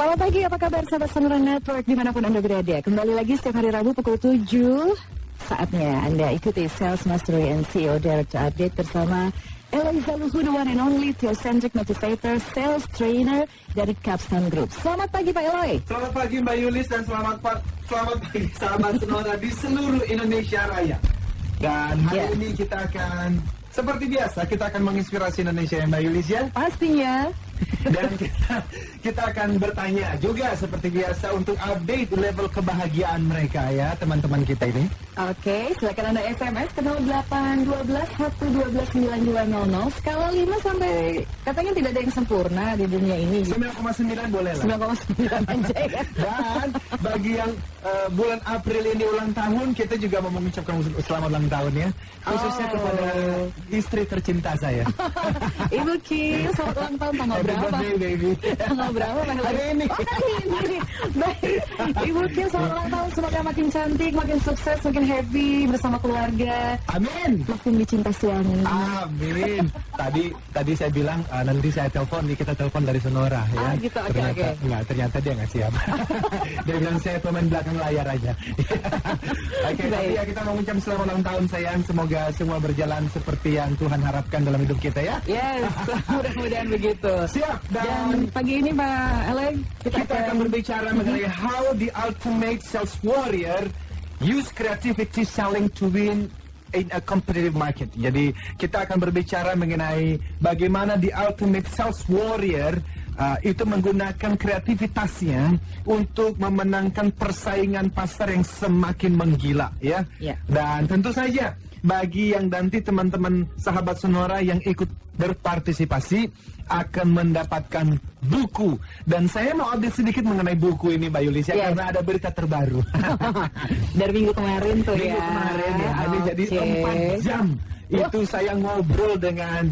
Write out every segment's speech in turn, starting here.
Selamat pagi, apa kabar sahabat Sonora Network dimanapun Anda berada. Kembali lagi setiap hari Rabu pukul 7. Saatnya Anda ikuti Sales Mastery and CEO Director Update bersama Eliza Luhu, the one and only Theocentric Motivator, Sales Trainer dari Capstan Group. Selamat pagi Pak Eloy. Selamat pagi Mbak Yulis dan selamat pagi sahabat Sonora di seluruh Indonesia Raya. Dan hari ini kita akan, seperti biasa, kita akan menginspirasi Indonesia ya Mbak Yulis ya. Pastinya. Dan kita akan bertanya juga seperti biasa untuk update level kebahagiaan mereka ya teman-teman kita ini. Oke, silakan Anda SMS ke 0812 112 9200. Skala 5 sampai katanya tidak ada yang sempurna di dunia ini. 9,9 boleh lah. 9,9 aja ya. Dan bagi yang bulan April ini ulang tahun, kita juga mau mengucapkan selamat ulang tahun ya. Khususnya kepada istri tercinta saya. Ibu Ki, selamat ulang tahun tanggal berapa? Baby. Tanggal berapa? Hari ini. Hari ini. Baik. Ibu Ki, selamat ulang tahun. Semoga makin cantik, makin sukses, makin happy bersama keluarga. Amin. Makin dicinta suami. Amin. Tadi saya bilang nanti saya telepon, kita telepon dari Sonora ya. Gitu, Ternyata dia nggak siap. Dia bilang saya pemain belakang layar aja. Oke, tapi ya kita mau mengucapkan selamat ulang tahun sayang. Semoga semua berjalan seperti yang Tuhan harapkan dalam hidup kita ya. Yes, mudah-mudahan begitu. Siap. Dan pagi ini Pak Eleg, kita akan berbicara mengenai how the ultimate sales warrior use creativity selling to win in a competitive market. Jadi kita akan berbicara mengenai bagaimana the ultimate sales warrior itu menggunakan kreativitasnya untuk memenangkan persaingan pasar yang semakin menggila ya. Dan tentu saja bagi yang nanti teman-teman sahabat Sonora yang ikut berpartisipasi akan mendapatkan buku. Dan saya mau update sedikit mengenai buku ini Mbak Yulis ya, karena ada berita terbaru. Dari minggu kemarin tuh minggu kemarin ya. Jadi 4 jam itu saya ngobrol dengan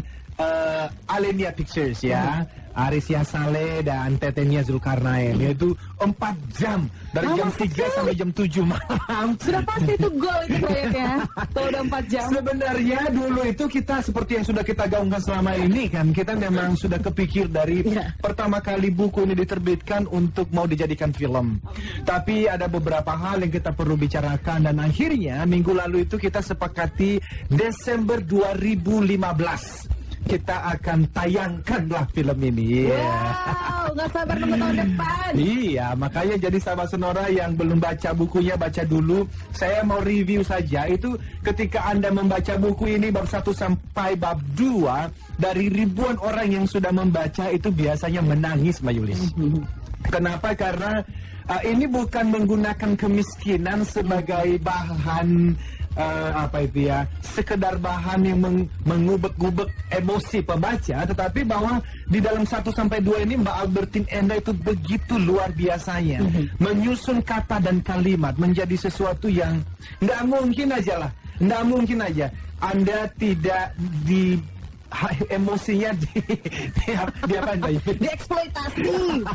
Alenia Pictures ya. Arisya Saleh dan Tetenia Zulkarnain, yaitu 4 jam dari jam 3 sampai jam 7 malam. Sudah pasti itu goal itu proyeknya. Kalau udah 4 jam. Sebenarnya dulu itu kita seperti yang sudah kita gaungkan selama ini kan, kita memang sudah kepikir dari pertama kali buku ini diterbitkan untuk mau dijadikan film. Tapi ada beberapa hal yang kita perlu bicarakan dan akhirnya minggu lalu itu kita sepakati Desember 2015. Kita akan tayangkanlah film ini. Wow, nggak sabar nunggu tahun depan. Iya, makanya jadi sahabat Sonora yang belum baca bukunya, baca dulu. Saya mau review saja. Itu ketika Anda membaca buku ini bab 1 sampai bab 2, dari ribuan orang yang sudah membaca itu biasanya menangis, Mbak Yulis. Kenapa? Karena ini bukan menggunakan kemiskinan sebagai bahan sekedar bahan yang mengubek-ubek emosi pembaca, tetapi bahwa di dalam 1 sampai 2 ini Mbak Albertine Enda itu begitu luar biasanya menyusun kata dan kalimat menjadi sesuatu yang nggak mungkin aja Anda tidak emosinya dieksploitasi.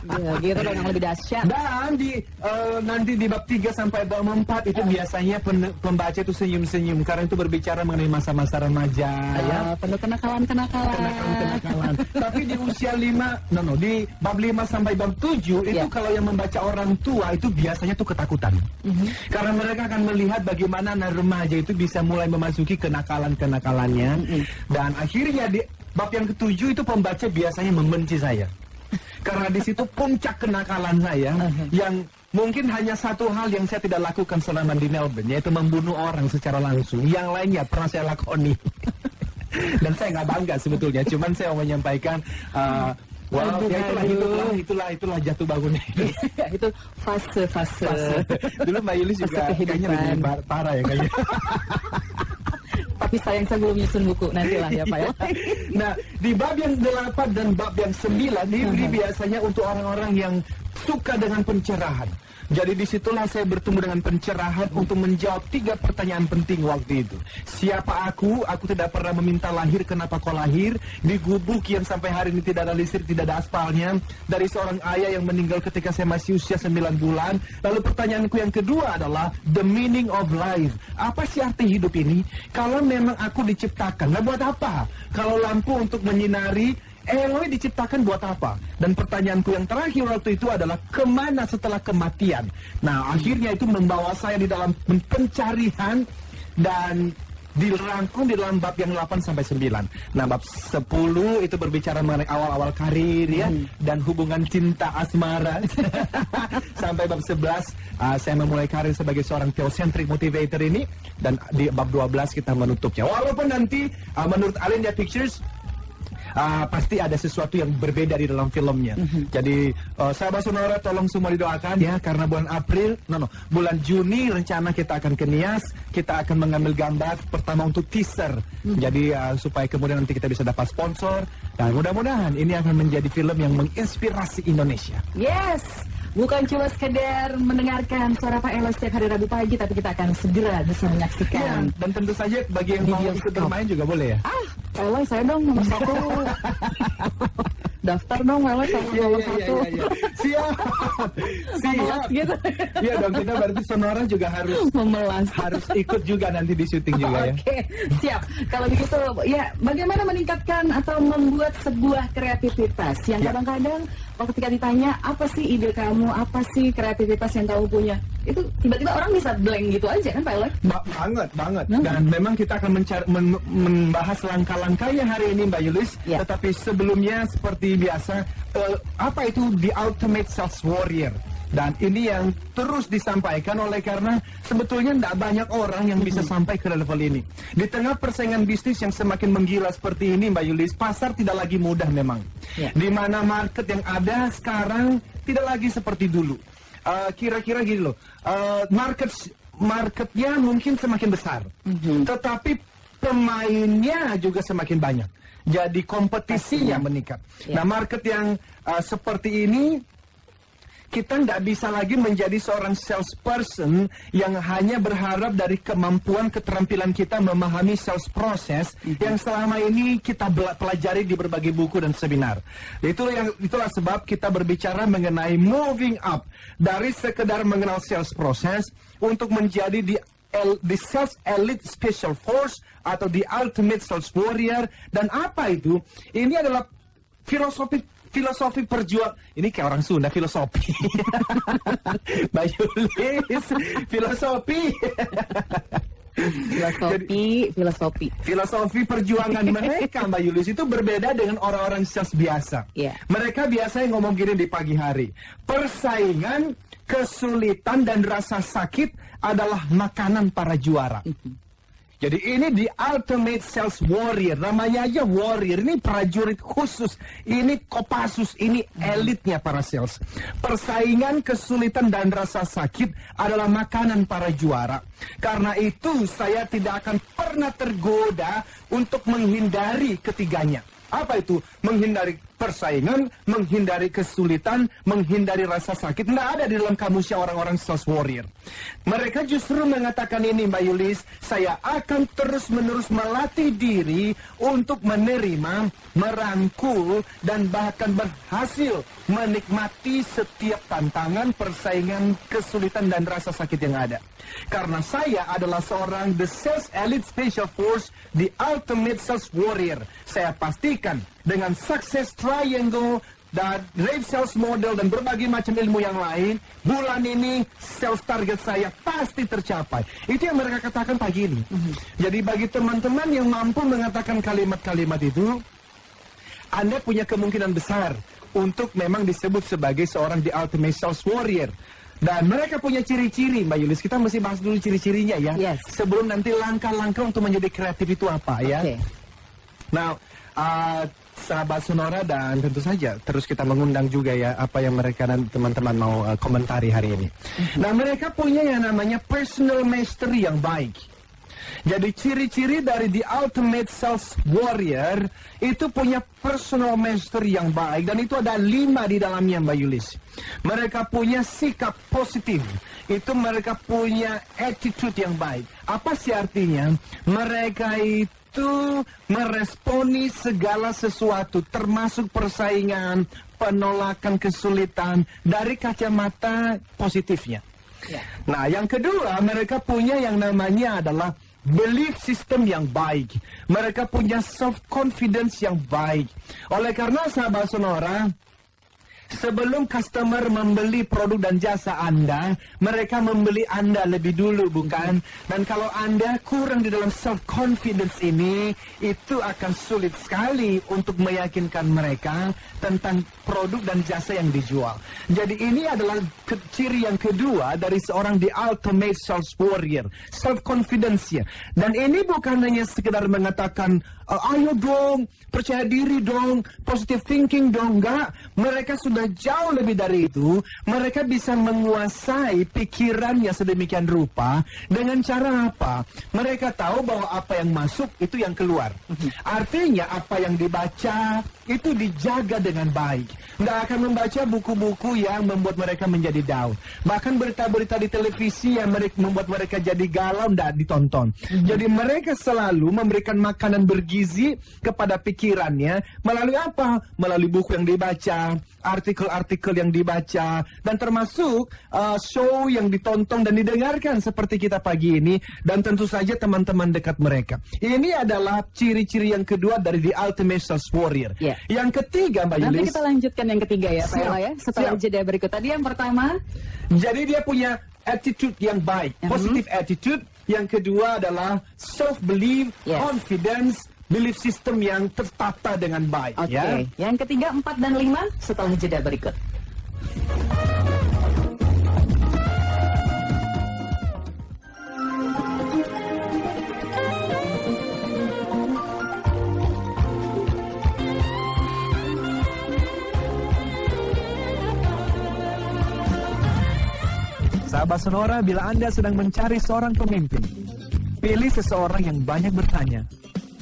Ya, gitu dong yang lebih dahsyat. Dan nanti di bab 3 sampai bab 4 itu biasanya pembaca itu senyum-senyum karena itu berbicara mengenai masa-masa remaja ya. Penuh kenakalan. Tapi di usia di bab 5 sampai bab 7 itu kalau yang membaca orang tua itu biasanya tuh ketakutan. Karena mereka akan melihat bagaimana anak remaja itu bisa mulai memasuki kenakalannya. Dan akhirnya di bab yang ke-7 itu pembaca biasanya membenci saya. Karena di situ puncak kenakalan saya yang mungkin hanya satu hal yang saya tidak lakukan selama di Melbourne, yaitu membunuh orang secara langsung. Yang lainnya pernah saya lakoni. Dan saya nggak bangga sebetulnya, cuman saya mau menyampaikan itulah jatuh bangunnya. Itu fase. Dulu Mbak Yulis juga kayaknya lebih parah ya kayaknya. Tapi sayang saya belum nyusun buku, nantilah ya Pak ya. Nah, di bab yang 8 dan bab yang 9 diberi biasanya untuk orang-orang yang suka dengan pencerahan. Jadi disitulah saya bertemu dengan pencerahan untuk menjawab 3 pertanyaan penting waktu itu. Siapa aku? Aku tidak pernah meminta lahir, kenapa kau lahir? Di gubuk yang sampai hari ini tidak ada listrik, tidak ada aspalnya. Dari seorang ayah yang meninggal ketika saya masih usia 9 bulan. Lalu pertanyaanku yang kedua adalah the meaning of life. Apa sih arti hidup ini? Kalau memang aku diciptakan, nah buat apa? Kalau lampu untuk menyinari Eloy diciptakan buat apa? Dan pertanyaanku yang terakhir waktu itu adalah kemana setelah kematian? Nah, akhirnya itu membawa saya di dalam pencarian dan dirangkum di dalam bab yang 8 sampai 9. Nah, bab 10 itu berbicara mengenai awal-awal karir ya dan hubungan cinta asmara. Sampai bab 11 saya memulai karir sebagai seorang theocentric motivator ini, dan di bab 12 kita menutupnya. Walaupun nanti menurut Alindia Pictures pasti ada sesuatu yang berbeda di dalam filmnya. Jadi sahabat Sonora tolong semua didoakan ya, karena bulan Juni rencana kita akan ke Nias, kita akan mengambil gambar pertama untuk teaser. Jadi supaya kemudian nanti kita bisa dapat sponsor, dan mudah-mudahan ini akan menjadi film yang menginspirasi Indonesia. Yes, bukan cuma sekedar mendengarkan suara Pak Eloy setiap hari Rabu pagi, tapi kita akan segera bisa menyaksikan. Ya, dan tentu saja bagi yang mau ikut bermain juga boleh ya. Eloy saya dong nomor 1. Daftar dong Eloy saya nomor 1. Siap. Gitu. Iya dong, kita berarti Sonora juga harus ikut juga nanti di syuting juga ya. Oke, siap. Kalau begitu ya, bagaimana meningkatkan atau membuat sebuah kreativitas yang kadang-kadang ketika ditanya apa sih ide kamu, apa sih kreativitas yang kamu punya, itu tiba-tiba orang bisa blank gitu aja kan Pak Eloy? Banget. Dan memang kita akan membahas langkah-langkahnya hari ini Mbak Yulis. Tetapi sebelumnya seperti biasa, apa itu The Ultimate Sales Warrior? Dan ini yang terus disampaikan oleh karena sebetulnya tidak banyak orang yang bisa sampai ke level ini. Di tengah persaingan bisnis yang semakin menggila seperti ini Mbak Yulis, pasar tidak lagi mudah memang. Di mana market yang ada sekarang tidak lagi seperti dulu. Kira-kira gini loh, marketnya mungkin semakin besar, tetapi pemainnya juga semakin banyak. Jadi kompetisinya meningkat. Nah, market yang seperti ini, kita tidak bisa lagi menjadi seorang salesperson yang hanya berharap dari kemampuan keterampilan kita memahami sales proses yang selama ini kita pelajari di berbagai buku dan seminar. Itulah sebab kita berbicara mengenai moving up dari sekedar mengenal sales proses untuk menjadi the Sales Elite Special Force atau the Ultimate Sales Warrior. Dan apa itu? Ini adalah filosofi perjuang. Ini kayak orang Sunda, filosofi. Mbak Yulis, filosofi. Filosofi perjuangan mereka Mbak Yulis itu berbeda dengan orang-orang sales biasa. Mereka biasanya ngomong gini di pagi hari, persaingan, kesulitan dan rasa sakit adalah makanan para juara. Jadi ini the ultimate sales warrior, namanya aja warrior, ini prajurit khusus, ini Kopassus, ini elitnya para sales. Persaingan, kesulitan dan rasa sakit adalah makanan para juara. Karena itu saya tidak akan pernah tergoda untuk menghindari ketiganya. Apa itu? Menghindari persaingan, menghindari kesulitan, menghindari rasa sakit. Nggak ada di dalam kamusnya orang-orang sales warrior. Mereka justru mengatakan ini Mbak Yulis, saya akan terus-menerus melatih diri untuk menerima, merangkul, dan bahkan berhasil menikmati setiap tantangan, persaingan, kesulitan, dan rasa sakit yang ada. Karena saya adalah seorang The Sales Elite Special Force, the Ultimate Sales Warrior. Saya pastikan dengan Success Triangle dan Rave Sales Model dan berbagai macam ilmu yang lain, bulan ini sales target saya pasti tercapai. Itu yang mereka katakan pagi ini. Jadi bagi teman-teman yang mampu mengatakan kalimat-kalimat itu, Anda punya kemungkinan besar untuk memang disebut sebagai seorang The Ultimate Sales Warrior. Dan mereka punya ciri-ciri, Mbak Yulis. Kita mesti bahas dulu ciri-cirinya ya. Sebelum nanti langkah-langkah untuk menjadi kreatif itu apa ya. Nah, sahabat Sonora, dan tentu saja terus kita mengundang juga ya apa yang mereka dan teman-teman mau komentari hari ini. Nah, mereka punya yang namanya personal mastery yang baik. Jadi ciri-ciri dari the ultimate sales warrior itu punya personal mastery yang baik, dan itu ada 5 di dalamnya Mbak Yulis. Mereka punya sikap positif, itu mereka punya attitude yang baik. Apa sih artinya? Mereka itu meresponi segala sesuatu termasuk persaingan, penolakan, kesulitan dari kacamata positifnya. Nah, yang kedua, mereka punya yang namanya adalah belief system yang baik. Mereka punya self confidence yang baik. Oleh karena sahabat Sonora, sebelum customer membeli produk dan jasa Anda, mereka membeli Anda lebih dulu, bukan? Dan kalau Anda kurang di dalam self-confidence ini, itu akan sulit sekali untuk meyakinkan mereka tentang produk dan jasa yang dijual. Jadi ini adalah ciri yang kedua dari seorang the ultimate sales warrior, self-confidence-nya. Dan ini bukan hanya sekedar mengatakan, ayo dong, percaya diri dong, positive thinking dong. Enggak, mereka sudah jauh lebih dari itu. Mereka bisa menguasai pikirannya sedemikian rupa. Dengan cara apa? Mereka tahu bahwa apa yang masuk itu yang keluar. Artinya apa yang dibaca itu dijaga dengan baik. Nggak akan membaca buku-buku yang membuat mereka menjadi down. Bahkan berita-berita di televisi yang membuat mereka jadi galau nggak ditonton. Jadi mereka selalu memberikan makanan bergizi kepada pikirannya melalui apa? Melalui buku yang dibaca, artikel-artikel yang dibaca, dan termasuk show yang ditonton dan didengarkan seperti kita pagi ini, dan tentu saja teman-teman dekat mereka. Ini adalah ciri-ciri yang kedua dari the ultimate sales warrior. Yeah. Yang ketiga, Mbak Yulis. Nanti kita lanjutkan yang ketiga ya, Pak Ella ya, setelah jeda berikut. Tadi yang pertama, jadi dia punya attitude yang baik, positive attitude. Yang kedua adalah self-belief, confidence, belief system yang tertata dengan baik. Oke. Ya. Yang ketiga, 4 dan 5 setelah jeda berikut. Sahabat Sonora, bila Anda sedang mencari seorang pemimpin, pilih seseorang yang banyak bertanya.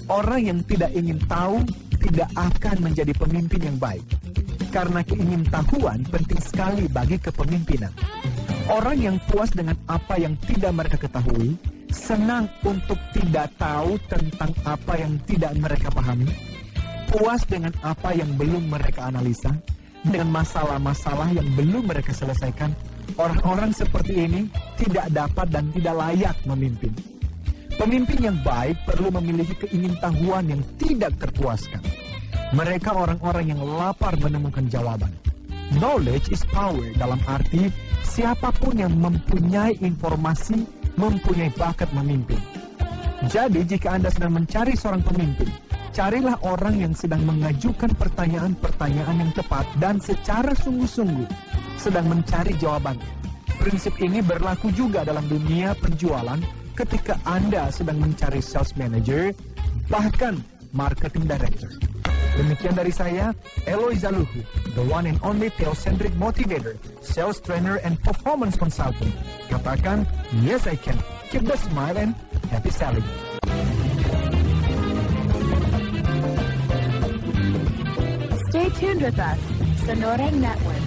Orang yang tidak ingin tahu tidak akan menjadi pemimpin yang baik. Karena keingintahuan penting sekali bagi kepemimpinan. Orang yang puas dengan apa yang tidak mereka ketahui, senang untuk tidak tahu tentang apa yang tidak mereka pahami, puas dengan apa yang belum mereka analisa, dengan masalah-masalah yang belum mereka selesaikan. Orang-orang seperti ini tidak dapat dan tidak layak memimpin. Pemimpin yang baik perlu memiliki keingintahuan yang tidak terpuaskan. Mereka orang-orang yang lapar menemukan jawaban. Knowledge is power, dalam arti siapapun yang mempunyai informasi, mempunyai bakat memimpin. Jadi jika Anda sedang mencari seorang pemimpin, carilah orang yang sedang mengajukan pertanyaan-pertanyaan yang tepat dan secara sungguh-sungguh sedang mencari jawaban. Prinsip ini berlaku juga dalam dunia penjualan ketika Anda sedang mencari sales manager, bahkan marketing director. Demikian dari saya, Eloy Zaluhu, the one and only theocentric motivator, sales trainer, and performance consultant. Katakan, yes I can. Keep the smile and happy selling. Stay tuned with us, Sonora Network.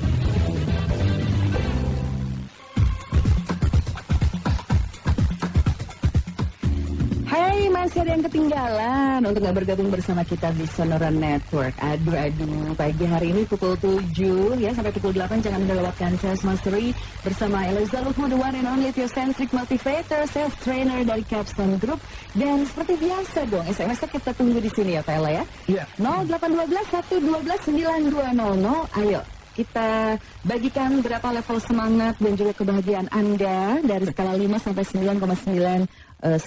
Hai, masih ada yang ketinggalan untuk nggak bergabung bersama kita di Sonora Network. Aduh, pagi hari ini pukul 7 ya sampai pukul 8 jangan melewatkan Sales Mastery bersama Eloy Zaluhu, the one and only theocentric motivator, sales trainer dari Capstone Group. Dan seperti biasa dong, SMS-nya kita tunggu di sini ya Pak Ella ya. Iya. 0812 112 9200. Ayo kita bagikan berapa level semangat dan juga kebahagiaan Anda dari skala 5 sampai 9,9. 9.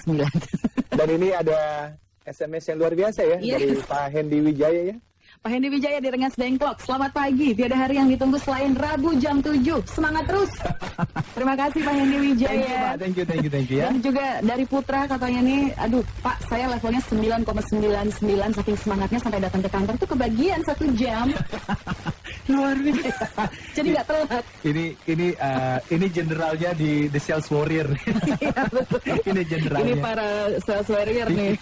Dan ini ada SMS yang luar biasa ya, dari Pak Hendy Wijaya ya. Pak Hendy Wijaya di Rengas Dengklok. Selamat pagi, tiada hari yang ditunggu selain Rabu jam 7. Semangat terus. Terima kasih Pak Hendy Wijaya. Thank you ya. Dan juga dari Putra katanya nih, aduh Pak, saya levelnya 9,99, saking semangatnya sampai datang ke kantor tuh kebagian 1 jam. Luar biasa. Jadi nggak telat. Ini generalnya di The Sales Warrior. Ini generalnya. Ini para sales warrior nih.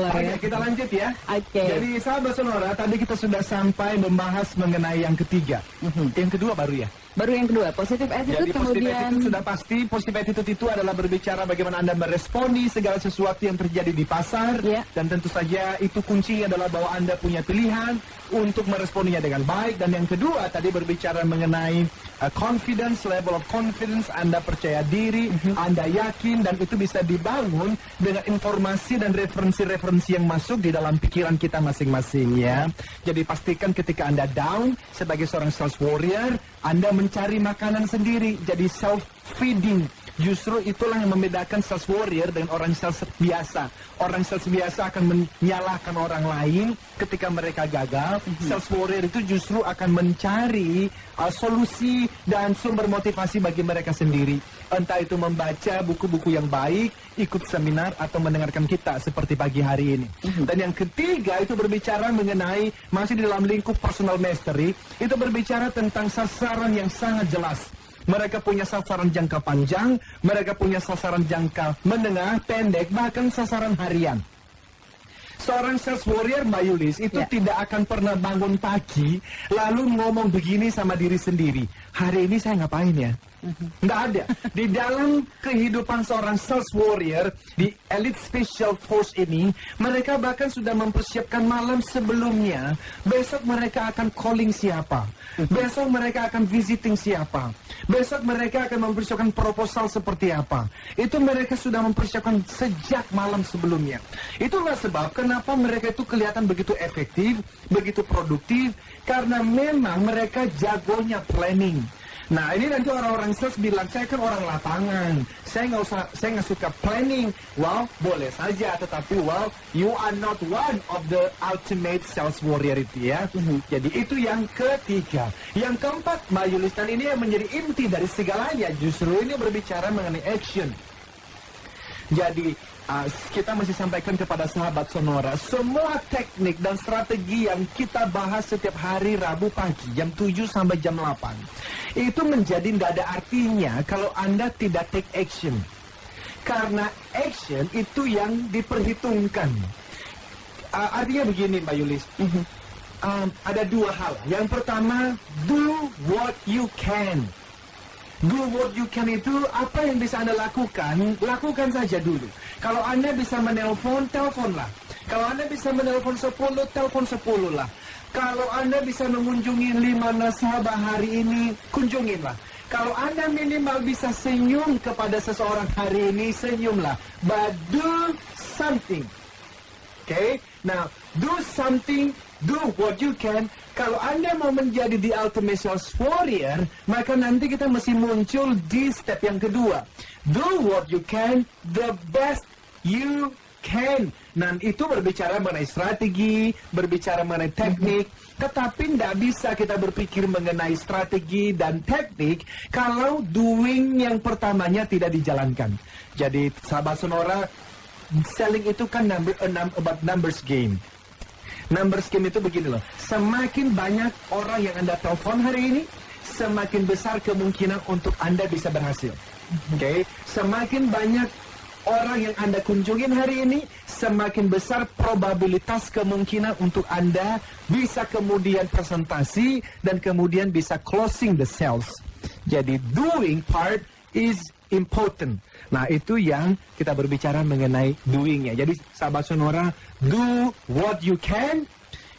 Oke, kita lanjut ya. Oke. Jadi sahabat Sonora, tadi kita sudah sampai membahas mengenai yang ketiga. Yang kedua baru ya. Baru yang kedua, positive attitude. Jadi kemudian positive attitude sudah pasti. Positive attitude itu adalah berbicara bagaimana Anda meresponi segala sesuatu yang terjadi di pasar. Dan tentu saja itu kuncinya adalah bahwa Anda punya pilihan untuk meresponinya dengan baik. Dan yang kedua tadi berbicara mengenai level of confidence, Anda percaya diri, Anda yakin, dan itu bisa dibangun dengan informasi dan referensi-referensi yang masuk di dalam pikiran kita masing-masing ya. Jadi pastikan ketika Anda down sebagai seorang sales warrior, Anda mencari makanan sendiri, jadi self-feeding. Justru itulah yang membedakan sales warrior dengan orang sales biasa. Orang sales biasa akan menyalahkan orang lain ketika mereka gagal. Sales warrior itu justru akan mencari solusi dan sumber motivasi bagi mereka sendiri. Entah itu membaca buku-buku yang baik, ikut seminar, atau mendengarkan kita seperti pagi hari ini. Dan yang ketiga itu berbicara mengenai, masih di dalam lingkup personal mastery, itu berbicara tentang sasaran yang sangat jelas. Mereka punya sasaran jangka panjang, mereka punya sasaran jangka menengah, pendek, bahkan sasaran harian. Seorang sales warrior, Mbak Yulis, itu tidak akan pernah bangun pagi lalu ngomong begini sama diri sendiri. Hari ini saya ngapain ya? Nggak ada. Di dalam kehidupan seorang sales warrior di Elite Special Force ini, mereka bahkan sudah mempersiapkan malam sebelumnya. Besok mereka akan calling siapa? Besok mereka akan visiting siapa? Besok mereka akan mempersiapkan proposal seperti apa? Itu mereka sudah mempersiapkan sejak malam sebelumnya. Itulah sebab kenapa mereka itu kelihatan begitu efektif, begitu produktif, karena memang mereka jagonya planning. Nah, ini nanti orang-orang sales bilang, saya kan orang lapangan, saya nggak suka planning. Well, boleh saja, tetapi well, you are not one of the ultimate sales warrior itu ya. Jadi itu yang ketiga. Yang keempat, Mbak Yulis, dan ini yang menjadi inti dari segalanya, justru ini berbicara mengenai action. Jadi kita masih sampaikan kepada sahabat Sonora, semua teknik dan strategi yang kita bahas setiap hari Rabu pagi jam 7 sampai jam 8 itu menjadi tidak ada artinya kalau Anda tidak take action. Karena action itu yang diperhitungkan. Artinya begini, Mbak Yulis, ada dua hal. Yang pertama, do what you can. Do what you can itu apa yang bisa Anda lakukan, lakukan saja dulu. Kalau Anda bisa menelpon, teleponlah. Kalau Anda bisa menelpon 10, telepon 10 lah. Kalau Anda bisa mengunjungi 5 nasabah hari ini, kunjunginlah. Kalau Anda minimal bisa senyum kepada seseorang hari ini, senyumlah. But do something. Okay? Now, do something, do what you can. Kalau Anda mau menjadi the ultimate sales warrior, maka nanti kita mesti muncul di step yang kedua. Do what you can, the best you can. Nah, itu berbicara mengenai strategi, berbicara mengenai teknik, tetapi tidak bisa kita berpikir mengenai strategi dan teknik kalau doing yang pertamanya tidak dijalankan. Jadi, sahabat Sonora, selling itu kan about numbers game. Numbers game itu begini loh, semakin banyak orang yang Anda telepon hari ini, semakin besar kemungkinan untuk Anda bisa berhasil. Okay? Semakin banyak orang yang Anda kunjungin hari ini, semakin besar probabilitas kemungkinan untuk Anda bisa kemudian presentasi dan kemudian bisa closing the sales. Jadi doing part is important. Nah, itu yang kita berbicara mengenai doing-nya. Jadi, sahabat Sonora, do what you can.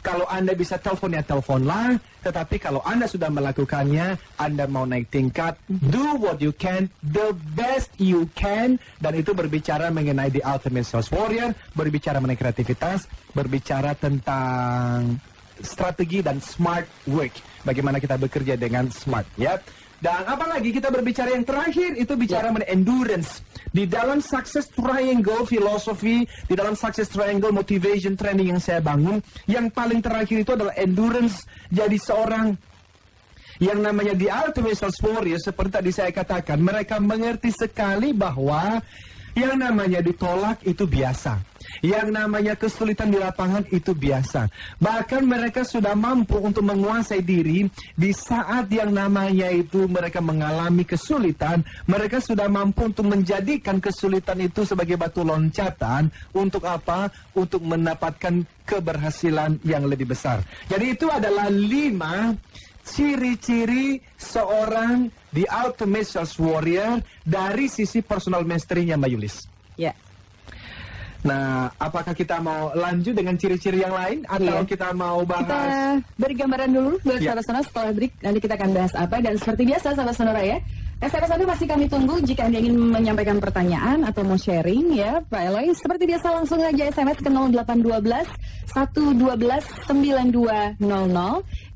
Kalau Anda bisa telepon, ya teleponlah. Tetapi kalau Anda sudah melakukannya, Anda mau naik tingkat, do what you can, the best you can. Dan itu berbicara mengenai the ultimate sales warrior, berbicara mengenai kreativitas, berbicara tentang strategi dan smart work. Bagaimana kita bekerja dengan smart, ya. Dan apalagi kita berbicara yang terakhir, itu bicara mengenai endurance. Di dalam Success Triangle filosofi, di dalam Success Triangle motivation training yang saya bangun, yang paling terakhir itu adalah endurance. Jadi seorang yang namanya the ultimate sales warrior, seperti tadi saya katakan, mereka mengerti sekali bahwa yang namanya ditolak itu biasa. Yang namanya kesulitan di lapangan itu biasa. Bahkan mereka sudah mampu untuk menguasai diri di saat yang namanya itu mereka mengalami kesulitan. Mereka sudah mampu untuk menjadikan kesulitan itu sebagai batu loncatan. Untuk apa? Untuk mendapatkan keberhasilan yang lebih besar. Jadi itu adalah 5 ciri-ciri seorang the ultimate sales warrior dari sisi personal mastery-nya, Mbak Yulis. Ya. Nah, apakah kita mau lanjut dengan ciri-ciri yang lain atau kita mau bahas? Kita beri gambaran dulu buat Iya. sahabat Sonora, setelah break nanti kita akan bahas apa. Dan seperti biasa sahabat Sonora ya, SMS Anda masih kami tunggu jika Anda ingin menyampaikan pertanyaan atau mau sharing ya Pak Eloy. Seperti biasa langsung aja SMS ke 0812 112 9200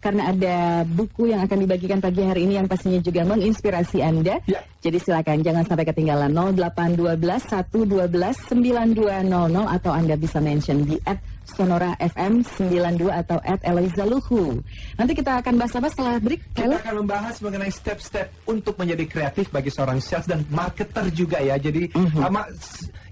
karena ada buku yang akan dibagikan pagi hari ini yang pastinya juga menginspirasi Anda. Ya. Jadi silakan jangan sampai ketinggalan 0812 112 9200 atau Anda bisa mention di @Sonora FM 92 atau @Eloizaluhu. Nanti kita akan bahas apa setelah break. Kita akan membahas mengenai step-step untuk menjadi kreatif bagi seorang sales dan marketer juga ya. Jadi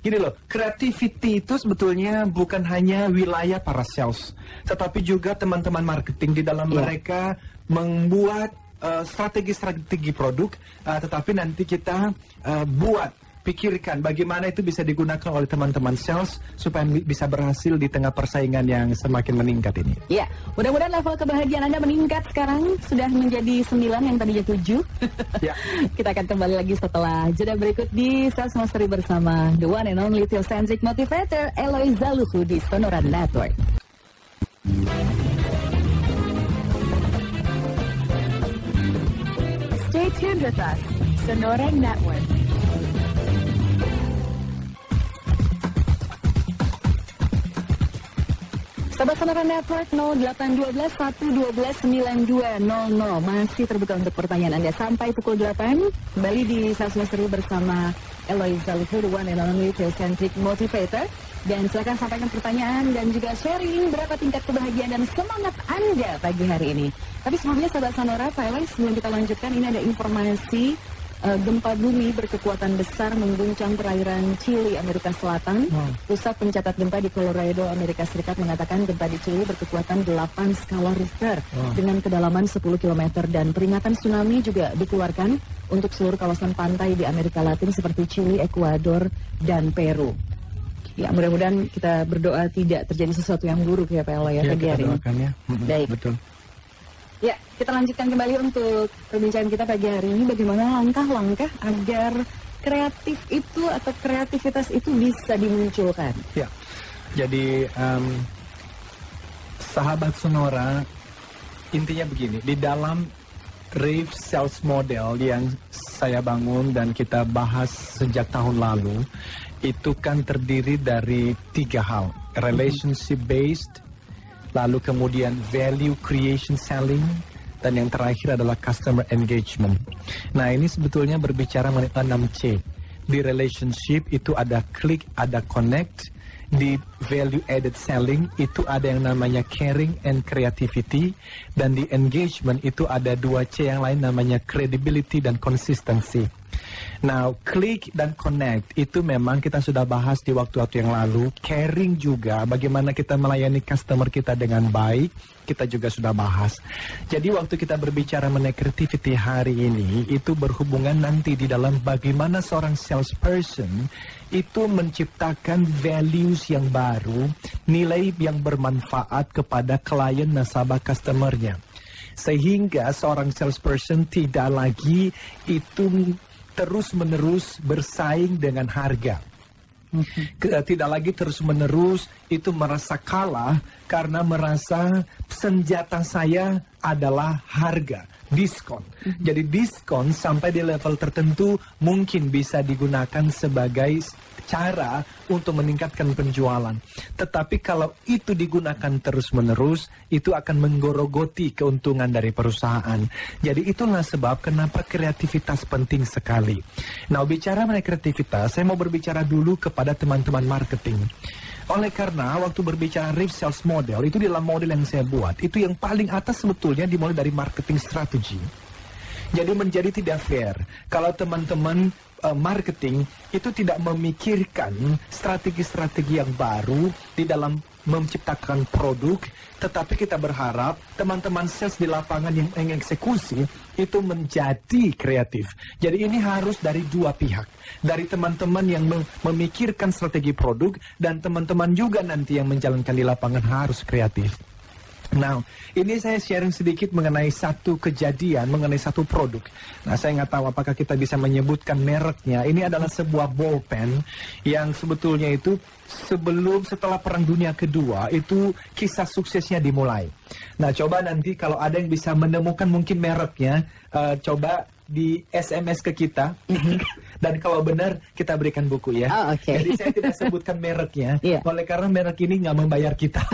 gini loh, creativity itu sebetulnya bukan hanya wilayah para sales, tetapi juga teman-teman marketing di dalam mereka membuat strategi-strategi produk, tetapi nanti kita pikirkan bagaimana itu bisa digunakan oleh teman-teman sales supaya bisa berhasil di tengah persaingan yang semakin meningkat ini. Ya, mudah-mudahan level kebahagiaan Anda meningkat sekarang. Sudah menjadi 9 yang tadinya 7. Ya. Kita akan kembali lagi setelah jeda berikut di Sales Mastery bersama The One and Only Theocentric Motivator Eloizaluhu di Sonora Network. Stay tuned with us. Sonora Network. Sahabat Sonora Network 0812 112 9200 masih terbuka untuk pertanyaan Anda sampai pukul 8. Kembali di Sales Mastery bersama Eloizaluhu, The One and Only Theocentric Motivator. Dan silakan sampaikan pertanyaan dan juga sharing berapa tingkat kebahagiaan dan semangat Anda pagi hari ini. Tapi sebelumnya sahabat Sonora, Pak Eloy, sebelum kita lanjutkan ini ada informasi gempa bumi berkekuatan besar mengguncang perairan Chili, Amerika Selatan. Pusat pencatat gempa di Colorado, Amerika Serikat mengatakan gempa di Chili berkekuatan 8 skala Richter dengan kedalaman 10 km dan peringatan tsunami juga dikeluarkan untuk seluruh kawasan pantai di Amerika Latin seperti Chili, Ekuador, dan Peru. Ya, mudah-mudahan kita berdoa tidak terjadi sesuatu yang buruk ya Pak Eloy ya pagi hari ini. Ya. Baik. Betul. Ya, kita lanjutkan kembali untuk perbincangan kita pagi hari ini. Bagaimana langkah-langkah agar kreatif itu atau kreativitas itu bisa dimunculkan? Ya, jadi sahabat Sonora, intinya begini, di dalam Rave Sales Model yang saya bangun dan kita bahas sejak tahun lalu, itu kan terdiri dari 3 hal, relationship based, lalu kemudian value creation selling, dan yang terakhir adalah customer engagement. Nah, ini sebetulnya berbicara mengenai 6C. Di relationship itu ada click, ada connect. Di value added selling itu ada yang namanya caring and creativity. Dan di engagement itu ada 2C yang lain namanya credibility dan consistency. Now, click dan connect itu memang kita sudah bahas di waktu-waktu yang lalu. Caring juga, bagaimana kita melayani customer kita dengan baik, kita juga sudah bahas. Jadi waktu kita berbicara mengenai creativity hari ini, itu berhubungan nanti di dalam bagaimana seorang salesperson itu menciptakan values yang baru, nilai yang bermanfaat kepada klien nasabah customernya. Sehingga seorang salesperson tidak lagi itu terus-menerus bersaing dengan harga. Tidak lagi terus-menerus itu merasa kalah karena merasa senjata saya adalah harga, diskon. Jadi diskon sampai di level tertentu mungkin bisa digunakan sebagai cara untuk meningkatkan penjualan. Tetapi kalau itu digunakan terus-menerus, itu akan menggorogoti keuntungan dari perusahaan. Jadi itulah sebab kenapa kreativitas penting sekali. Nah, bicara mengenai kreativitas, saya mau berbicara dulu kepada teman-teman marketing. Oleh karena waktu berbicara Rave Sales Model, itu dalam model yang saya buat, itu yang paling atas sebetulnya dimulai dari marketing strategy. Jadi menjadi tidak fair kalau teman-teman marketing itu tidak memikirkan strategi-strategi yang baru di dalam menciptakan produk, tetapi kita berharap teman-teman sales di lapangan yang mengeksekusi itu menjadi kreatif. Jadi ini harus dari dua pihak, dari teman-teman yang memikirkan strategi produk dan teman-teman juga nanti yang menjalankan di lapangan harus kreatif. Nah, ini saya sharing sedikit mengenai satu kejadian, mengenai satu produk. Nah, saya nggak tahu apakah kita bisa menyebutkan mereknya. Ini adalah sebuah ballpen yang sebetulnya itu setelah Perang Dunia Kedua, itu kisah suksesnya dimulai. Nah, coba nanti kalau ada yang bisa menemukan mungkin mereknya, coba di SMS ke kita. Dan kalau benar, kita berikan buku ya. Oh, okay. Jadi saya tidak sebutkan mereknya, oleh karena merek ini nggak membayar kita.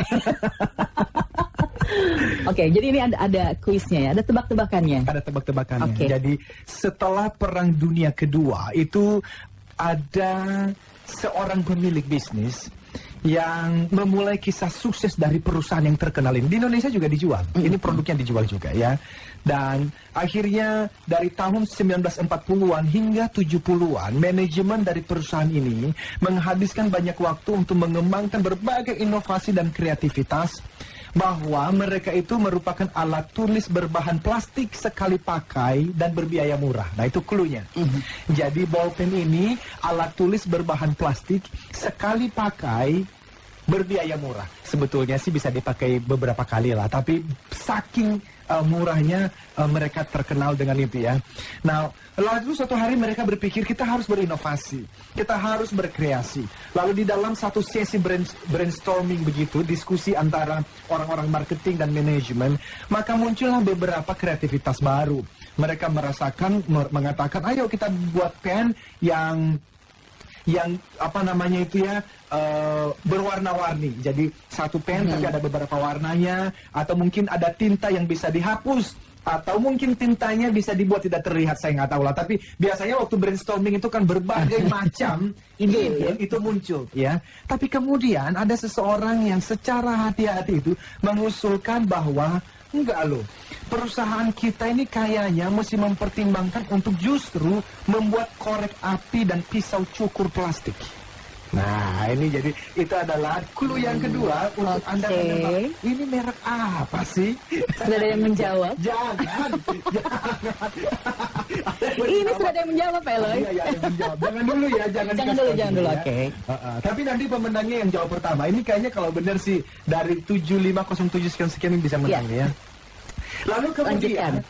Oke, jadi ini ada kuisnya ya, ada tebak-tebakannya. Ada tebak-tebakannya. Okay. Jadi setelah Perang Dunia Kedua itu ada seorang pemilik bisnis yang memulai kisah sukses dari perusahaan yang terkenal ini. Di Indonesia juga dijual. Ini produknya dijual juga ya. Dan akhirnya dari tahun 1940-an hingga 70-an, manajemen dari perusahaan ini menghabiskan banyak waktu untuk mengembangkan berbagai inovasi dan kreativitas, bahwa mereka itu merupakan alat tulis berbahan plastik sekali pakai dan berbiaya murah. Nah, itu cluenya. Jadi ballpen ini alat tulis berbahan plastik sekali pakai berbiaya murah. Sebetulnya sih bisa dipakai beberapa kali lah, tapi saking murahnya mereka terkenal dengan itu ya. Nah, lalu suatu hari mereka berpikir kita harus berinovasi, kita harus berkreasi. Lalu di dalam satu sesi brainstorming begitu, diskusi antara orang-orang marketing dan manajemen, maka muncullah beberapa kreativitas baru. Mereka mengatakan, ayo kita buat pen yang apa namanya itu ya, berwarna-warni. Jadi satu pen tapi ada beberapa warnanya, atau mungkin ada tinta yang bisa dihapus, atau mungkin tintanya bisa dibuat tidak terlihat, saya nggak tahu lah. Tapi biasanya waktu brainstorming itu kan berbagai macam ide itu muncul ya. Tapi kemudian ada seseorang yang secara hati-hati itu mengusulkan bahwa enggak loh, perusahaan kita ini kayaknya mesti mempertimbangkan untuk justru membuat korek api dan pisau cukur plastik. Nah, ini jadi itu adalah clue yang kedua untuk Anda menebak ini merek apa sih? Sudah ada yang menjawab? Jangan. Ini sudah ada yang menjawab, Pak Eloy? Iya, yang menjawab. Jangan dulu ya, jangan dulu. Oke. Tapi nanti pemenangnya yang jawab pertama. Ini kayaknya kalau benar sih dari 7507 sekian ini bisa menang ya. Lalu kemudian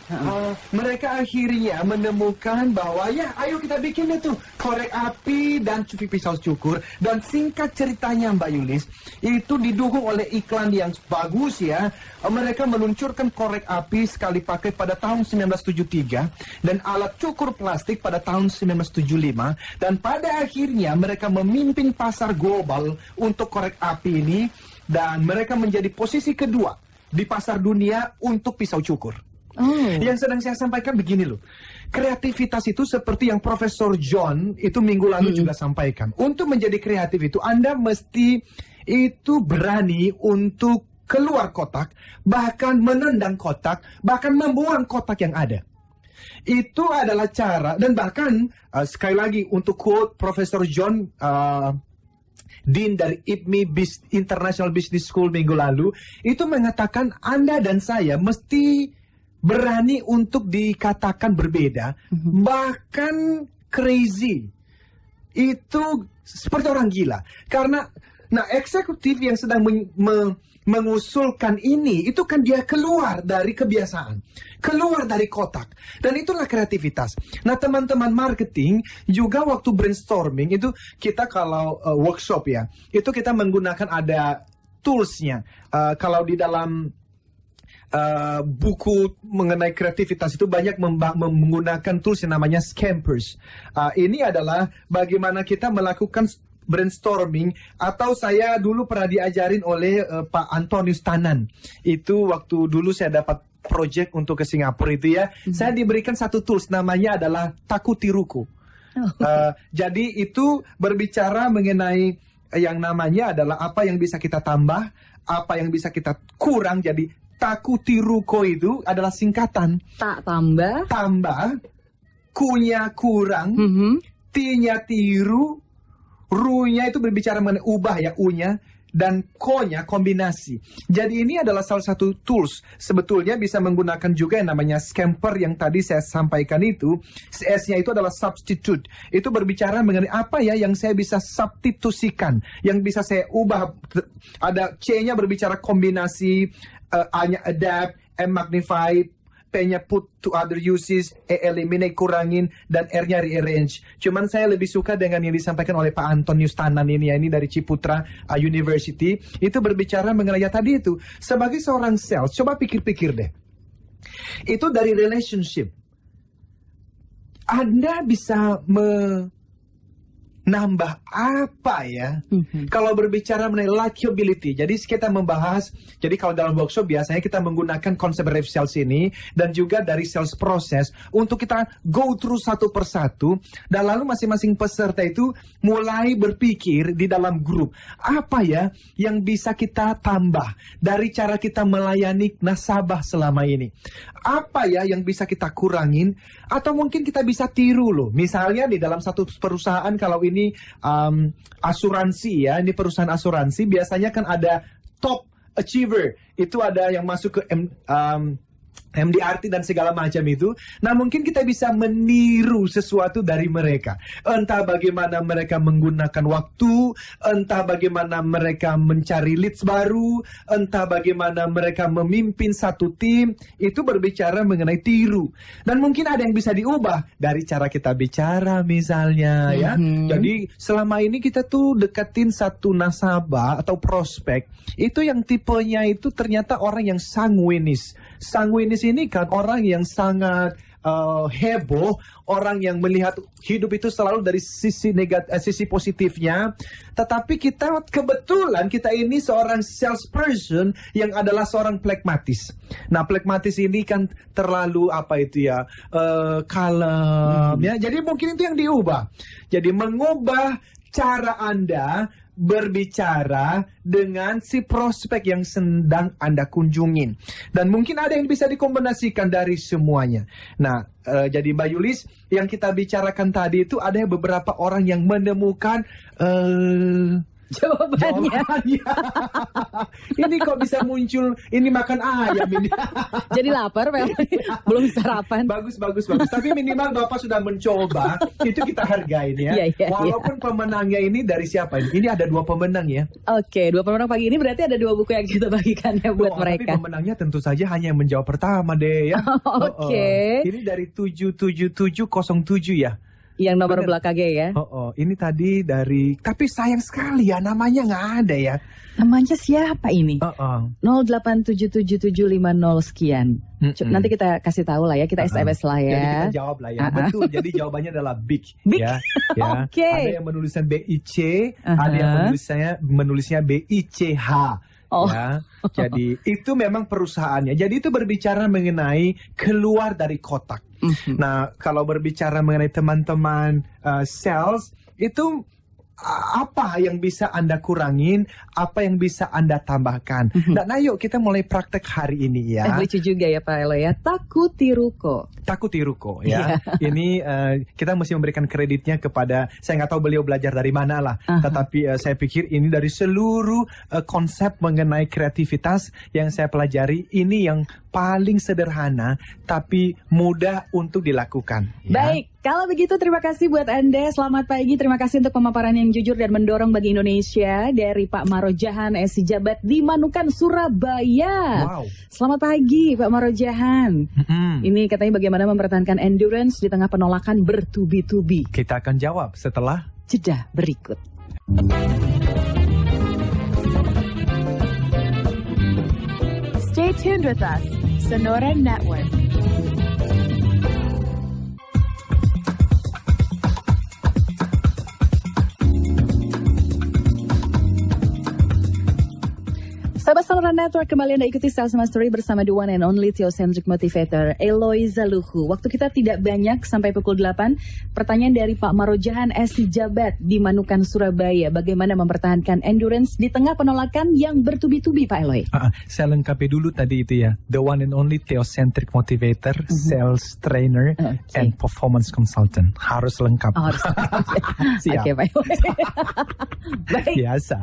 mereka akhirnya menemukan bahwa ya ayo kita bikin itu korek api dan pisau cukur. Dan singkat ceritanya Mbak Yulis, itu didukung oleh iklan yang bagus ya. Mereka meluncurkan korek api sekali pakai pada tahun 1973 dan alat cukur plastik pada tahun 1975. Dan pada akhirnya mereka memimpin pasar global untuk korek api ini, dan mereka menjadi posisi kedua di pasar dunia untuk pisau cukur. Yang sedang saya sampaikan begini loh, kreativitas itu seperti yang Profesor John itu minggu lalu juga sampaikan. Untuk menjadi kreatif itu Anda mesti itu berani untuk keluar kotak, bahkan menendang kotak, bahkan membuang kotak yang ada. Itu adalah cara, dan bahkan sekali lagi untuk quote Profesor John Dean dari IPMI International Business School minggu lalu, itu mengatakan Anda dan saya mesti berani untuk dikatakan berbeda, bahkan crazy. Itu seperti orang gila. Karena, nah, eksekutif yang sedang mengusulkan ini, itu kan dia keluar dari kebiasaan, keluar dari kotak, dan itulah kreativitas. Nah, teman-teman marketing juga waktu brainstorming itu kita kalau workshop ya, itu kita menggunakan ada toolsnya. Kalau di dalam buku mengenai kreativitas itu banyak menggunakan tools yang namanya Scampers. Ini adalah bagaimana kita melakukan brainstorming, atau saya dulu pernah diajarin oleh Pak Antonius Tanan. Itu waktu dulu saya dapat project untuk ke Singapura itu ya, saya diberikan satu tools namanya adalah Takutiruku. Jadi itu berbicara mengenai yang namanya adalah apa yang bisa kita tambah, apa yang bisa kita kurang. Jadi Takutiruko itu adalah singkatan. Tak tambah, kunya kurang, tinya tiru, ru-nya itu berbicara mengenai ubah ya, u-nya, dan ko-nya kombinasi. Jadi ini adalah salah satu tools. Sebetulnya bisa menggunakan juga yang namanya Scamper yang tadi saya sampaikan itu. S-nya itu adalah substitute. Itu berbicara mengenai apa ya yang saya bisa substitusikan, yang bisa saya ubah. Ada C-nya berbicara kombinasi, A-nya adapt, M magnify, P-nya put to other uses, E eliminate kurangin, dan R-nya rearrange. Cuman saya lebih suka dengan yang disampaikan oleh Pak Anton Yustanan ini ya, ini dari Ciputra University. Itu berbicara mengenai ya tadi itu, sebagai seorang sales, coba pikir-pikir deh. Itu dari relationship. Anda bisa nambah apa ya? Kalau berbicara mengenai likability, jadi kita membahas, jadi kalau dalam workshop biasanya kita menggunakan konsep ref sales ini dan juga dari sales process untuk kita go through satu persatu dan lalu masing-masing peserta itu mulai berpikir di dalam grup apa ya yang bisa kita tambah dari cara kita melayani nasabah selama ini. Apa ya yang bisa kita kurangin atau mungkin kita bisa tiru loh. Misalnya di dalam satu perusahaan kalau ini asuransi ya, ini perusahaan asuransi biasanya kan ada top achiever, itu ada yang masuk ke MDRT dan segala macam itu. Nah mungkin kita bisa meniru sesuatu dari mereka. Entah bagaimana mereka menggunakan waktu, entah bagaimana mereka mencari leads baru, entah bagaimana mereka memimpin satu tim. Itu berbicara mengenai tiru. Dan mungkin ada yang bisa diubah dari cara kita bicara misalnya ya. Jadi selama ini kita tuh deketin satu nasabah atau prospek, itu yang tipenya itu ternyata orang yang sanguinis. Sanguinis ini kan orang yang sangat heboh, orang yang melihat hidup itu selalu dari sisi sisi positifnya. Tetapi kita kebetulan kita ini seorang salesperson yang adalah seorang pragmatis. Nah, pragmatis ini kan terlalu apa itu ya, kalem ya. Jadi mungkin itu yang diubah. Jadi mengubah cara Anda berbicara dengan si prospek yang sedang Anda kunjungin. Dan mungkin ada yang bisa dikombinasikan dari semuanya. Nah, jadi Mbak Yulis, yang kita bicarakan tadi itu ada beberapa orang yang menemukan jawabannya. Ini kok bisa muncul, ini makan ayam ini. Jadi lapar, belum sarapan. Bagus. Tapi minimal Bapak sudah mencoba, itu kita hargain ya. Walaupun pemenangnya ini dari siapa? Ini ada 2 pemenang ya. Oke, 2 pemenang pagi ini berarti ada 2 buku yang kita bagikan ya buat mereka. Tapi pemenangnya tentu saja hanya yang menjawab pertama deh ya. Oke. Ini dari 77707 ya. Yang nomor belakangnya ya. Ini tadi dari, tapi sayang sekali ya namanya nggak ada ya. Namanya siapa ini? 0877750 sekian. Nanti kita kasih tahu lah ya, kita SMS lah ya. Jadi kita jawab lah ya. Betul. Jadi jawabannya adalah big. Ya. Oke. Ada yang menulisnya BIC, ada yang menulisnya BICH. Ya. Jadi itu memang perusahaannya. Jadi itu berbicara mengenai keluar dari kotak. Nah, kalau berbicara mengenai teman-teman sales, itu apa yang bisa Anda kurangin, apa yang bisa Anda tambahkan. Dan ayo kita mulai praktek hari ini ya. Lucu juga ya Pak Elo ya, takut tiruko ya. Ini kita mesti memberikan kreditnya kepada, saya nggak tahu beliau belajar dari mana lah. Tetapi saya pikir ini dari seluruh konsep mengenai kreativitas yang saya pelajari, ini yang paling sederhana tapi mudah untuk dilakukan. Baik, kalau begitu terima kasih buat Anda. Selamat pagi, terima kasih untuk pemaparan yang jujur dan mendorong bagi Indonesia dari Pak Marojahan, SC Jabat di Manukan, Surabaya. Wow. Selamat pagi Pak Marojahan. Ini katanya bagaimana mempertahankan endurance di tengah penolakan bertubi-tubi. Kita akan jawab setelah jeda berikut. Stay tuned with us, Sonora Network. Sahabat Sonora Network, kembali Anda ikuti Sales Mastery bersama the one and only Theocentric Motivator, Eloiza Luhu. Waktu kita tidak banyak, sampai pukul 8. Pertanyaan dari Pak Marojahan, SC Jabat di Manukan, Surabaya. Bagaimana mempertahankan endurance di tengah penolakan yang bertubi-tubi, Pak Eloy? Saya lengkapi dulu tadi itu ya. The one and only Theocentric Motivator, Sales Trainer, and Performance Consultant. Harus lengkap. Harus lengkap. Siap. Oke, Pak Eloy. Baik. Biasa.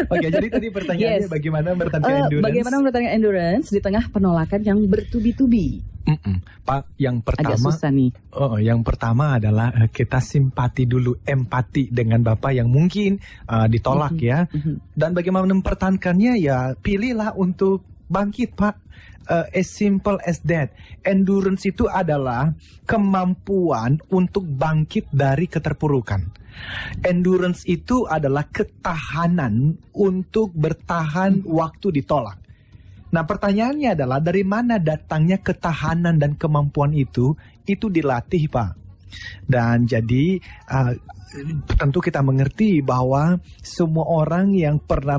Oke, jadi tadi pertanyaannya bagaimana endurance? Bagaimana mempertahankan endurance di tengah penolakan yang bertubi-tubi? Pak, yang pertama, agak susah nih. Yang pertama adalah kita simpati dulu, empati dengan Bapak yang mungkin ditolak ya. Dan bagaimana mempertahankannya ya, pilihlah untuk bangkit, Pak. As simple as that. Endurance itu adalah kemampuan untuk bangkit dari keterpurukan. Endurance itu adalah ketahanan untuk bertahan waktu ditolak. Nah, pertanyaannya adalah dari mana datangnya ketahanan dan kemampuan itu? Itu dilatih, Pak. Dan jadi tentu kita mengerti bahwa semua orang yang pernah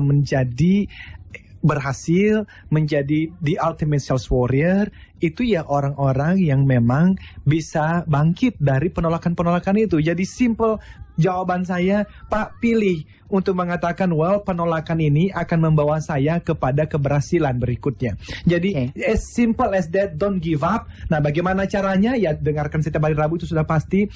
berhasil menjadi the ultimate sales warrior itu ya orang-orang yang memang bisa bangkit dari penolakan-penolakan itu. Jadi simple jawaban saya, Pak, pilih untuk mengatakan, well, penolakan ini akan membawa saya kepada keberhasilan berikutnya. Jadi as simple as that, don't give up. Nah, bagaimana caranya? Ya dengarkan setiap hari Rabu, itu sudah pasti.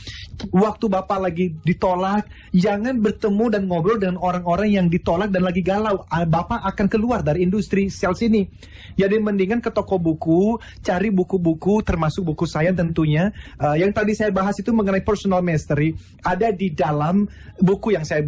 Waktu Bapak lagi ditolak, jangan bertemu dan ngobrol dengan orang-orang yang ditolak dan lagi galau. Bapak akan keluar dari industri sales ini. Jadi mendingan ke toko buku, cari buku-buku, termasuk buku saya tentunya. Yang tadi saya bahas itu mengenai personal mastery, ada di dalam buku yang saya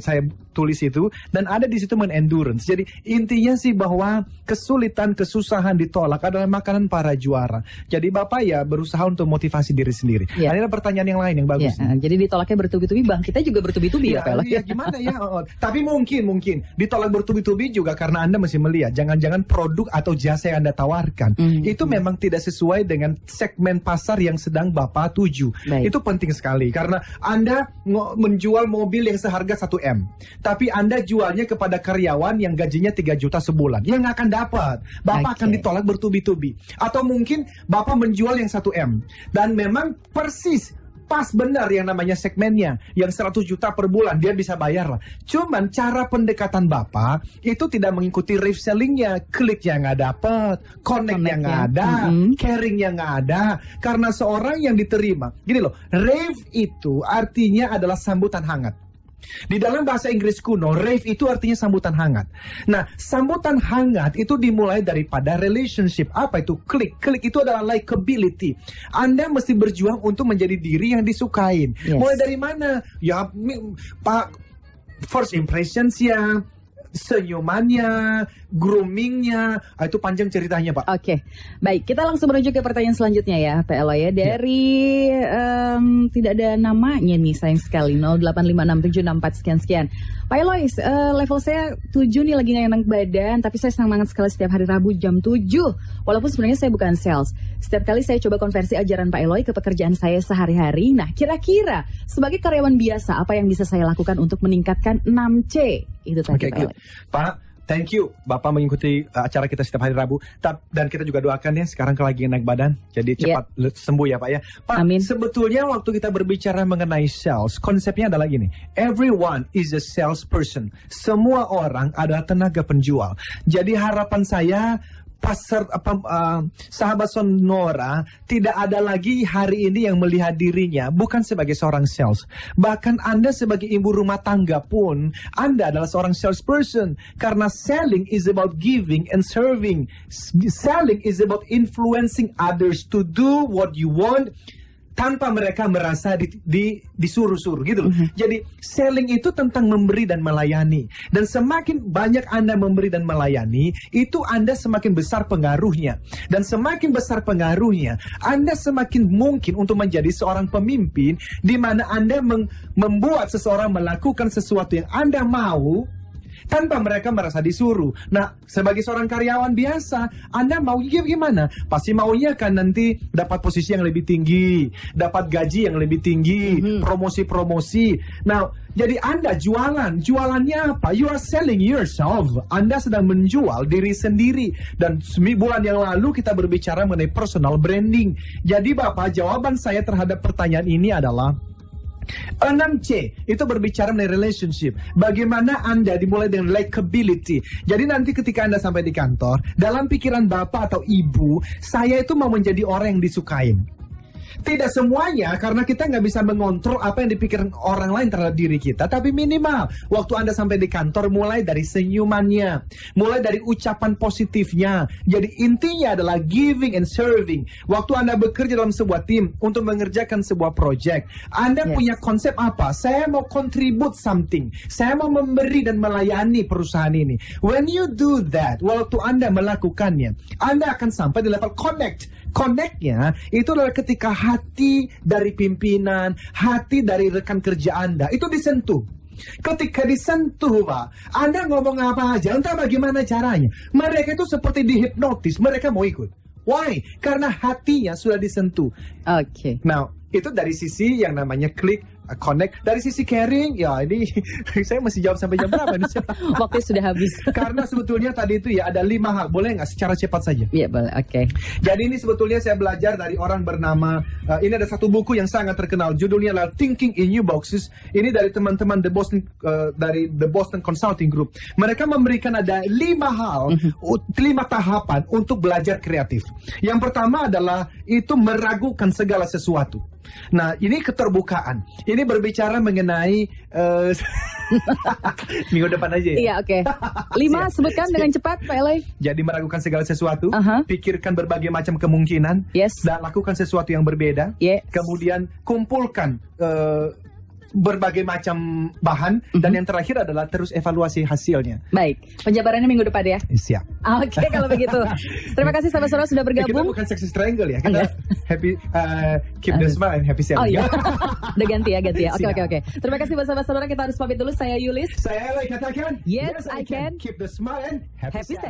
saya tulis itu, dan ada di situ endurance. Jadi intinya sih bahwa kesulitan, kesusahan ditolak adalah makanan para juara. Jadi Bapak ya berusaha untuk motivasi diri sendiri. Ada pertanyaan yang lain yang bagus. Jadi ditolaknya bertubi-tubi, Bang, kita juga bertubi-tubi ya, Pak. Ya gimana ya? Tapi mungkin ditolak bertubi-tubi juga karena Anda mesti melihat, jangan-jangan produk atau jasa yang Anda tawarkan itu memang tidak sesuai dengan segmen pasar yang sedang Bapak tuju. Itu penting sekali karena Anda menjual mobil yang seharga 1 M, tapi Anda jualnya kepada karyawan yang gajinya 3 juta sebulan, yang akan dapat Bapak akan ditolak bertubi-tubi. Atau mungkin Bapak menjual yang 1 M dan memang persis pas benar yang namanya segmennya, yang 100 juta per bulan dia bisa bayar lah. Cuman cara pendekatan Bapak itu tidak mengikuti rave sellingnya, kliknya nggak dapat, connect-nya nggak ada, caring-nya nggak ada. Karena seorang yang diterima, gini loh, rave itu artinya adalah sambutan hangat. Di dalam bahasa Inggris kuno, rave itu artinya sambutan hangat. Nah, sambutan hangat itu dimulai daripada relationship. Apa itu? Klik. Klik itu adalah likability. Anda mesti berjuang untuk menjadi diri yang disukain. Mulai dari mana? Ya, Pak, first impressions ya, senyumannya, groomingnya, itu panjang ceritanya, Pak. Oke, baik, kita langsung menuju ke pertanyaan selanjutnya ya, Pak Eloy ya. Dari tidak ada namanya nih, sayang sekali, 0856764 sekian-sekian. Pak Eloy, level saya 7 nih, lagi gak enak badan, tapi saya senang banget sekali setiap hari Rabu jam 7. Walaupun sebenarnya saya bukan sales. Setiap kali saya coba konversi ajaran Pak Eloy ke pekerjaan saya sehari-hari. Nah, kira-kira sebagai karyawan biasa, apa yang bisa saya lakukan untuk meningkatkan 6C? Itu tadi, Pak Eloy. Pak, thank you Bapak mengikuti acara kita setiap hari Rabu. Dan kita juga doakan ya sekarang lagi naik badan, jadi cepat sembuh ya Pak ya. Pak, sebetulnya waktu kita berbicara mengenai sales, konsepnya adalah gini, everyone is a salesperson. Semua orang adalah tenaga penjual. Jadi harapan saya sahabat Sonora tidak ada lagi hari ini yang melihat dirinya bukan sebagai seorang sales. Bahkan Anda sebagai ibu rumah tangga pun Anda adalah seorang salesperson, karena selling is about giving and serving. Selling is about influencing others to do what you want tanpa mereka merasa disuruh-suruh gitu loh. Jadi selling itu tentang memberi dan melayani. Dan semakin banyak Anda memberi dan melayani, itu Anda semakin besar pengaruhnya. Dan semakin besar pengaruhnya, Anda semakin mungkin untuk menjadi seorang pemimpin di mana Anda membuat seseorang melakukan sesuatu yang Anda mau tanpa mereka merasa disuruh. Nah, sebagai seorang karyawan biasa, Anda mau gimana? Pasti maunya kan nanti dapat posisi yang lebih tinggi, dapat gaji yang lebih tinggi, promosi-promosi. Nah, jadi Anda jualannya apa? You are selling yourself. Anda sedang menjual diri sendiri. Dan bulan yang lalu kita berbicara mengenai personal branding. Jadi Bapak, jawaban saya terhadap pertanyaan ini adalah 6C itu berbicara mengenai relationship. Bagaimana Anda dimulai dengan likability. Jadi nanti ketika Anda sampai di kantor, dalam pikiran Bapak atau Ibu, saya itu mau menjadi orang yang disukain. Tidak semuanya, karena kita nggak bisa mengontrol apa yang dipikirkan orang lain terhadap diri kita. Tapi minimal, waktu Anda sampai di kantor, mulai dari senyumannya, mulai dari ucapan positifnya. Jadi intinya adalah giving and serving. Waktu Anda bekerja dalam sebuah tim untuk mengerjakan sebuah project, Anda punya konsep apa? Saya mau contribute something. Saya mau memberi dan melayani perusahaan ini. When you do that, waktu Anda melakukannya, Anda akan sampai di level connect. Connect-nya itu adalah ketika hati dari pimpinan, hati dari rekan kerja Anda itu disentuh. Ketika disentuh, Pak, Anda ngomong apa aja, entah bagaimana caranya, mereka itu seperti dihipnotis, mereka mau ikut. Why? Karena hatinya sudah disentuh. Oke. Nah, itu dari sisi yang namanya klik, connect. Dari sisi caring, ya ini saya masih jawab sampai jam berapa nih? Waktu sudah habis. Karena sebetulnya tadi itu ya ada 5 hal. Boleh nggak secara cepat saja? Iya, boleh. Oke. Jadi ini sebetulnya saya belajar dari orang bernama, ini ada satu buku yang sangat terkenal. Judulnya adalah Thinking in New Boxes. Ini dari teman-teman dari The Boston Consulting Group. Mereka memberikan ada 5 hal, 5 tahapan untuk belajar kreatif. Yang pertama adalah itu meragukan segala sesuatu. Nah, ini keterbukaan. Ini berbicara mengenai minggu depan aja ya? Iya, oke. 5 sebutkan dengan cepat, Pak Eloy. Jadi meragukan segala sesuatu, pikirkan berbagai macam kemungkinan, Yes. dan lakukan sesuatu yang berbeda. Yes. Kemudian kumpulkan berbagai macam bahan, dan yang terakhir adalah terus evaluasi hasilnya. Baik, penjabarannya minggu depan ya. Siap. Oke, kalau begitu. Terima kasih sahabat-saudara sudah Kita bergabung. bukan sexy triangle ya, kita happy, keep the smile and happy selling. Oh iya, udah ganti ya. Siap. Oke. Terima kasih buat sahabat-saudara, kita harus pamit dulu. Saya Yulis. Saya Eloy katakan, Yes, I can. Keep the smile and happy Happy selling.